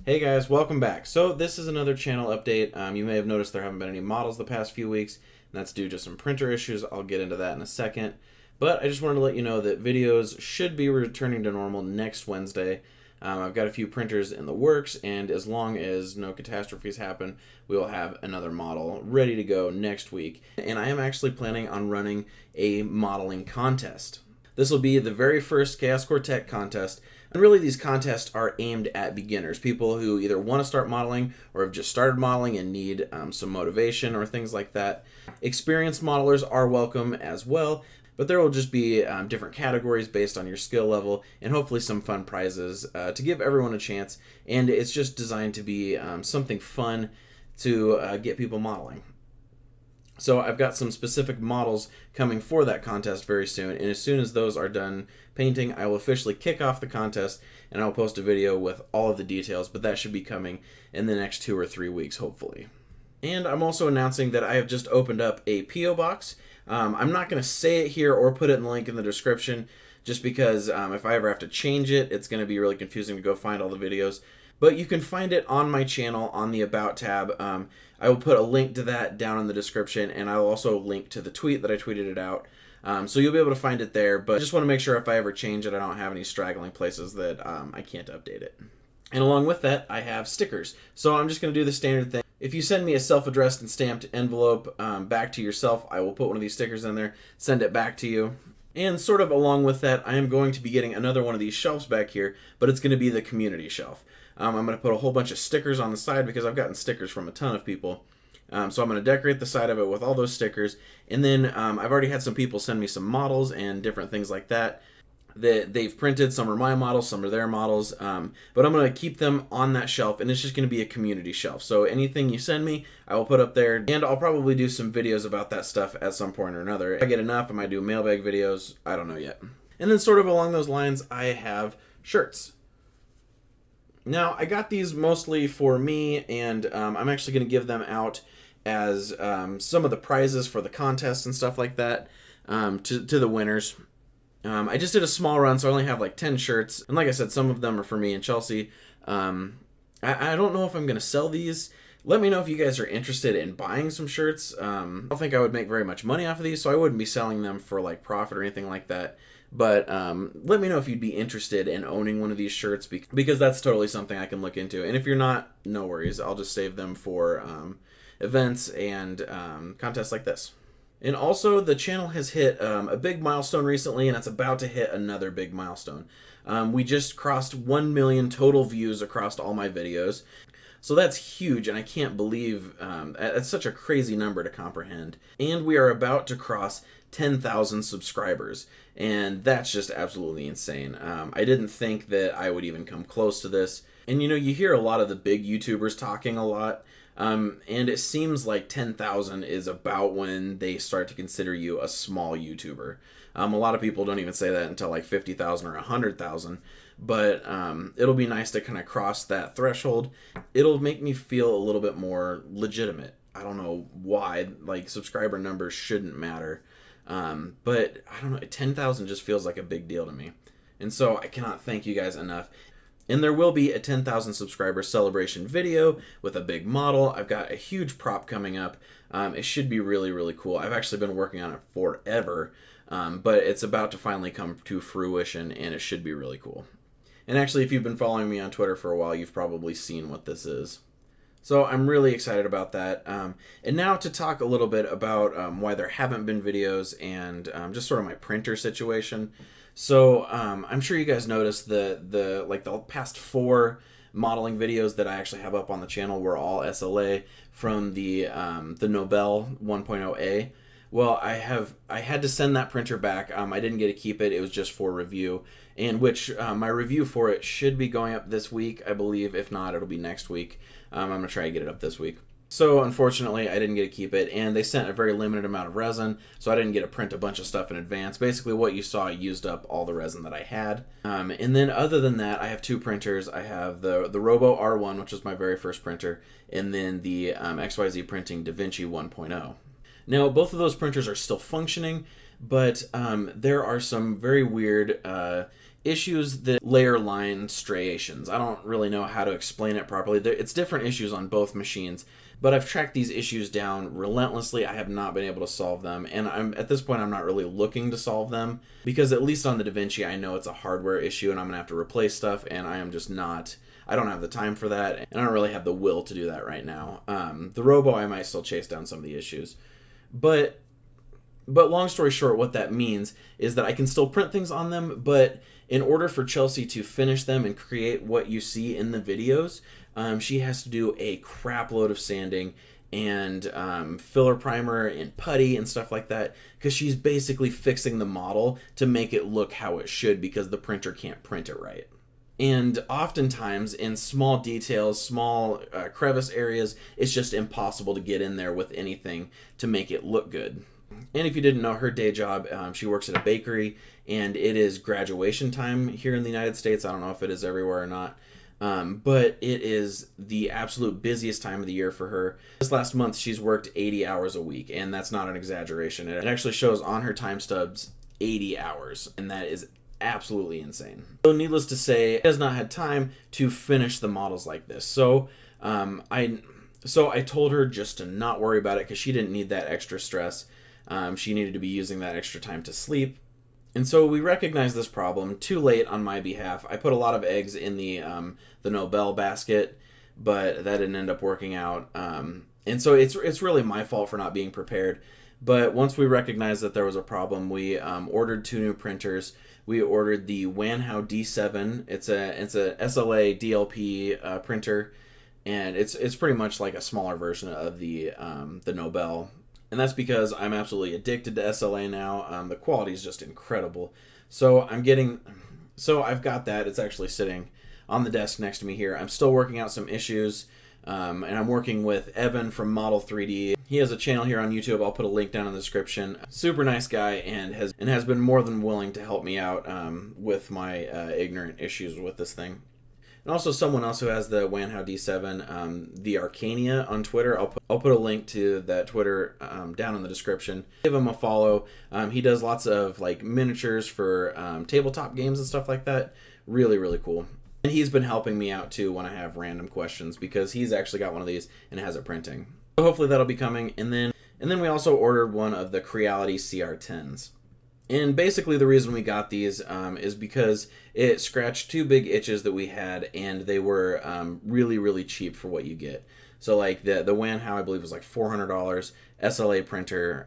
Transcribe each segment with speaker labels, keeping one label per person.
Speaker 1: Hey guys, welcome back. So this is another channel update. You may have noticed there haven't been any models the past few weeks, and that's due to some printer issues. I'll get into that in a second. But I just wanted to let you know that videos should be returning to normal next Wednesday. I've got a few printers in the works, and as long as no catastrophes happen, we will have another model ready to go next week. And I am actually planning on running a modeling contest. This will be the very first Chaos Quartet contest. And really, these contests are aimed at beginners, people who either want to start modeling or have just started modeling and need some motivation or things like that. Experienced modelers are welcome as well, but there will just be different categories based on your skill level and hopefully some fun prizes to give everyone a chance. And it's just designed to be something fun to get people modeling. So I've got some specific models coming for that contest very soon, and as soon as those are done painting, I will officially kick off the contest, and I'll post a video with all of the details, but that should be coming in the next 2 or 3 weeks, hopefully. And I'm also announcing that I have just opened up a P.O. box. I'm not going to say it here or put it in the link in the description, just because if I ever have to change it, it's going to be really confusing to go find all the videos. But you can find it on my channel on the About tab. I will put a link to that down in the description, and I'll also link to the tweet that I tweeted it out. So you'll be able to find it there, but I just want to make sure if I ever change it, I don't have any straggling places that I can't update it. And along with that, I have stickers. So I'm just going to do the standard thing. If you send me a self-addressed and stamped envelope back to yourself, I will put one of these stickers in there, send it back to you. And sort of along with that, I am going to be getting another one of these shelves back here, but it's going to be the community shelf. I'm going to put a whole bunch of stickers on the side because I've gotten stickers from a ton of people. So I'm going to decorate the side of it with all those stickers. And then I've already had some people send me some models and different things like that they've printed. Some are my models, some are their models. But I'm going to keep them on that shelf, and it's just going to be a community shelf. So anything you send me, I will put up there. And I'll probably do some videos about that stuff at some point or another. If I get enough, I might do mailbag videos. I don't know yet. And then sort of along those lines, I have shirts. Now, I got these mostly for me, and I'm actually going to give them out as some of the prizes for the contest and stuff like that to the winners. I just did a small run, so I only have like 10 shirts. And like I said, some of them are for me and Chelsea. I don't know if I'm going to sell these. Let me know if you guys are interested in buying some shirts. I don't think I would make very much money off of these, so I wouldn't be selling them for like profit or anything like that. But let me know if you'd be interested in owning one of these shirts, because that's totally something I can look into. And if you're not, no worries. I'll just save them for events and contests like this. And also, the channel has hit a big milestone recently, and it's about to hit another big milestone. We just crossed 1 million total views across all my videos. So that's huge, and I can't believe it's such a crazy number to comprehend. And we are about to cross 10,000 subscribers, and that's just absolutely insane. I didn't think that I would even come close to this. And you know, you hear a lot of the big YouTubers talking a lot, and it seems like 10,000 is about when they start to consider you a small YouTuber. A lot of people don't even say that until like 50,000 or 100,000. But it'll be nice to kind of cross that threshold. It'll make me feel a little bit more legitimate. I don't know why, like subscriber numbers shouldn't matter. But I don't know, 10,000 just feels like a big deal to me. And so I cannot thank you guys enough. And there will be a 10,000 subscriber celebration video with a big model. I've got a huge prop coming up. It should be really, really cool. I've actually been working on it forever, but it's about to finally come to fruition, and it should be really cool. And actually, if you've been following me on Twitter for a while, you've probably seen what this is. So I'm really excited about that. And now to talk a little bit about why there haven't been videos and just sort of my printer situation. So I'm sure you guys noticed the past 4 modeling videos that I actually have up on the channel were all SLA from the Nobel 1.0A. Well, I had to send that printer back. I didn't get to keep it. It was just for review, and which my review for it should be going up this week, I believe. If not, it'll be next week. I'm going to try to get it up this week. So unfortunately, I didn't get to keep it, and they sent a very limited amount of resin, so I didn't get to print a bunch of stuff in advance. Basically, what you saw used up all the resin that I had. And then other than that, I have 2 printers. I have the Robo R1, which was my very first printer, and then the XYZ Printing DaVinci 1.0. Now, both of those printers are still functioning, but there are some very weird issues that layer line striations. I don't really know how to explain it properly. It's different issues on both machines, but I've tracked these issues down relentlessly. I have not been able to solve them, and at this point I'm not really looking to solve them, because at least on the DaVinci I know it's a hardware issue and I'm gonna have to replace stuff, and I don't have the time for that, and I don't really have the will to do that right now. The Robo, I might still chase down some of the issues, but long story short, what that means is that I can still print things on them, but in order for Chelsea to finish them and create what you see in the videos, she has to do a crap load of sanding and filler primer and putty and stuff like that, because she's basically fixing the model to make it look how it should, because the printer can't print it right. And oftentimes in small details, small crevice areas, it's just impossible to get in there with anything to make it look good. And if you didn't know, her day job, she works at a bakery, and it is graduation time here in the United States. I don't know if it is everywhere or not, but it is the absolute busiest time of the year for her. This last month, she's worked 80 hours a week, and that's not an exaggeration. It actually shows on her time stubs 80 hours, and that is absolutely insane. So needless to say, she has not had time to finish the models like this. So I told her just to not worry about it, because she didn't need that extra stress. She needed to be using that extra time to sleep. And so we recognized this problem too late on my behalf. I put a lot of eggs in the Nobel basket, but that didn't end up working out. And so it's really my fault for not being prepared. But once we recognized that there was a problem, we ordered 2 new printers. We ordered the Wanhao D7. It's a SLA DLP printer, and it's pretty much like a smaller version of the Nobel. And that's because I'm absolutely addicted to SLA now. The quality is just incredible. So I've got that. It's actually sitting on the desk next to me here. I'm still working out some issues, and I'm working with Evan from Model3D. He has a channel here on YouTube. I'll put a link down in the description. Super nice guy, and has been more than willing to help me out with my ignorant issues with this thing. And also someone else who has the Wanhao D7, the Arcania on Twitter. I'll put a link to that Twitter down in the description. Give him a follow. He does lots of like miniatures for tabletop games and stuff like that. Really, really cool. And he's been helping me out too when I have random questions, because he's actually got one of these and has it printing. So hopefully that'll be coming. And then we also ordered one of the Creality CR10s. And basically the reason we got these is because it scratched 2 big itches that we had, and they were really, really cheap for what you get. So like the Wanhao, I believe, was like $400. SLA printer,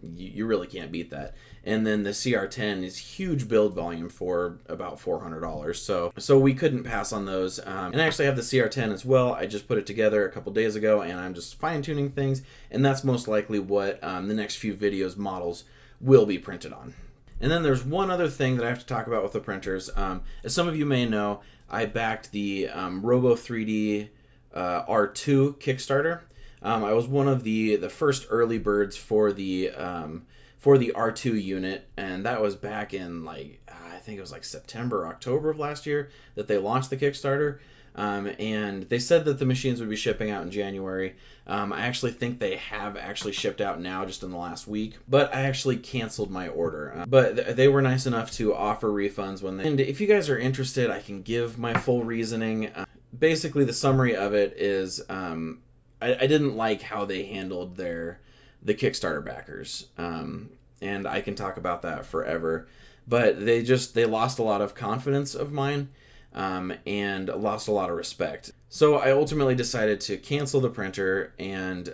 Speaker 1: you really can't beat that. And then the CR10 is huge build volume for about $400. So we couldn't pass on those. And I actually have the CR10 as well. I just put it together a couple days ago, and I'm just fine-tuning things. And that's most likely what the next few videos models will be printed on. And then there's one other thing that I have to talk about with the printers. As some of you may know, I backed the Robo3D R2 Kickstarter. I was one of the first early birds for the R2 unit, and that was back in I think it was like September, October of last year that they launched the Kickstarter. And they said that the machines would be shipping out in January. I actually think they have actually shipped out now, just in the last week, but I actually canceled my order. But they were nice enough to offer refunds and if you guys are interested, I can give my full reasoning. Basically, the summary of it is I didn't like how they handled the Kickstarter backers. And I can talk about that forever. But they lost a lot of confidence of mine. And lost a lot of respect. So I ultimately decided to cancel the printer and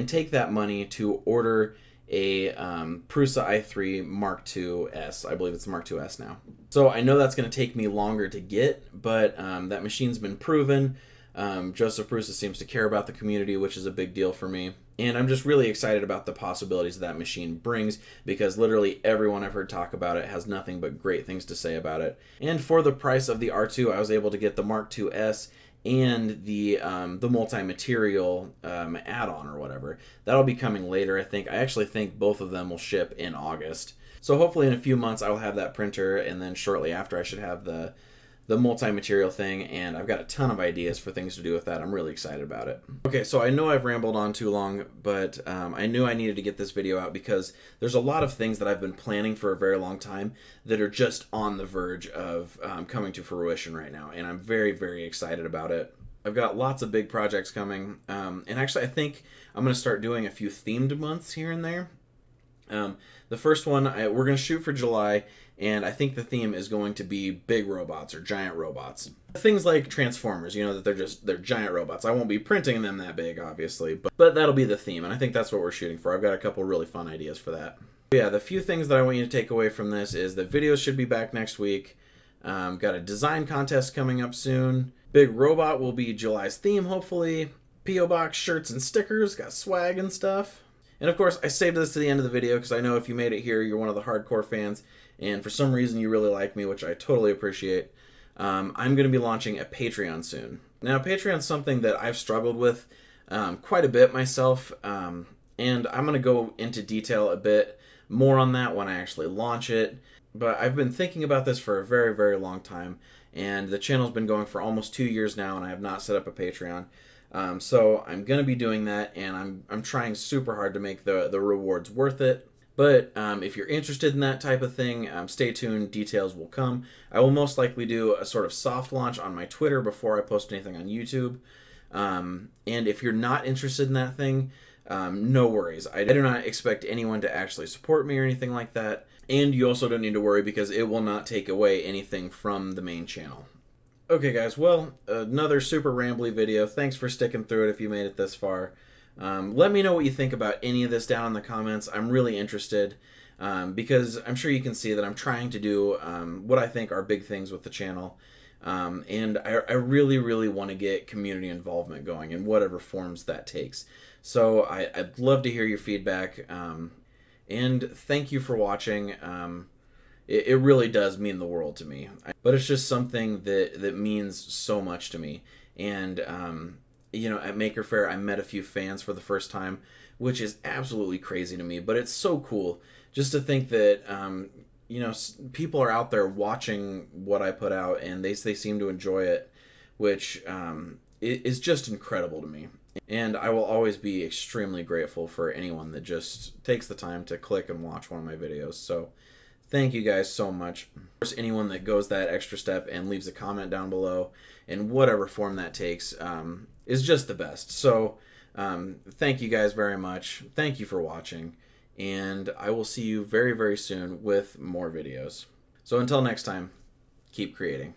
Speaker 1: take that money to order a Prusa i3 Mark II S. I believe it's Mark II S now. So I know that's going to take me longer to get, but that machine's been proven. Joseph Prusa seems to care about the community, which is a big deal for me. And I'm just really excited about the possibilities that machine brings, because literally everyone I've heard talk about it has nothing but great things to say about it. And for the price of the R2, I was able to get the Mark II S and the multi-material add-on or whatever. That'll be coming later, I think. I actually think both of them will ship in August. So hopefully in a few months I will have that printer, and then shortly after I should have the the multi-material thing, and I've got a ton of ideas for things to do with that. I'm really excited about it. Okay, so I know I've rambled on too long, but I knew I needed to get this video out because there's a lot of things that I've been planning for a very long time that are just on the verge of coming to fruition right now, and I'm very, very excited about it. I've got lots of big projects coming, and actually I think I'm going to start doing a few themed months here and there. The first one, we're going to shoot for July, and I think the theme is going to be big robots or giant robots. Things like Transformers, you know, that they're giant robots. I won't be printing them that big, obviously, but that'll be the theme, and I think that's what we're shooting for. I've got a couple really fun ideas for that. Yeah, the few things that I want you to take away from this is that videos should be back next week. Got a design contest coming up soon. Big Robot will be July's theme, hopefully. P.O. Box shirts and stickers, got swag and stuff. And of course, I saved this to the end of the video because I know if you made it here, you're one of the hardcore fans, and for some reason you really like me, which I totally appreciate. I'm going to be launching a Patreon soon. Now, Patreon's something that I've struggled with quite a bit myself, and I'm going to go into detail a bit more on that when I actually launch it. But I've been thinking about this for a very, very long time, and the channel's been going for almost 2 years now, and I have not set up a Patreon. So I'm going to be doing that, and I'm trying super hard to make the rewards worth it. But if you're interested in that type of thing, stay tuned. Details will come. I will most likely do a sort of soft launch on my Twitter before I post anything on YouTube. And if you're not interested in that thing, no worries. I do not expect anyone to actually support me or anything like that. And you also don't need to worry because it will not take away anything from the main channel. Okay guys, well, another super rambly video. Thanks for sticking through it if you made it this far. Let me know what you think about any of this down in the comments. I'm really interested because I'm sure you can see that I'm trying to do what I think are big things with the channel. And I really, really want to get community involvement going in whatever forms that takes. So I'd love to hear your feedback. And thank you for watching. It really does mean the world to me. But it's just something that means so much to me. And, you know, at Maker Faire, I met a few fans for the first time, which is absolutely crazy to me. But it's so cool just to think that, you know, people are out there watching what I put out, and they seem to enjoy it, which is just incredible to me. And I will always be extremely grateful for anyone that just takes the time to click and watch one of my videos. So thank you guys so much. Of course, anyone that goes that extra step and leaves a comment down below in whatever form that takes is just the best. So thank you guys very much. Thank you for watching. And I will see you very, very soon with more videos. So until next time, keep creating.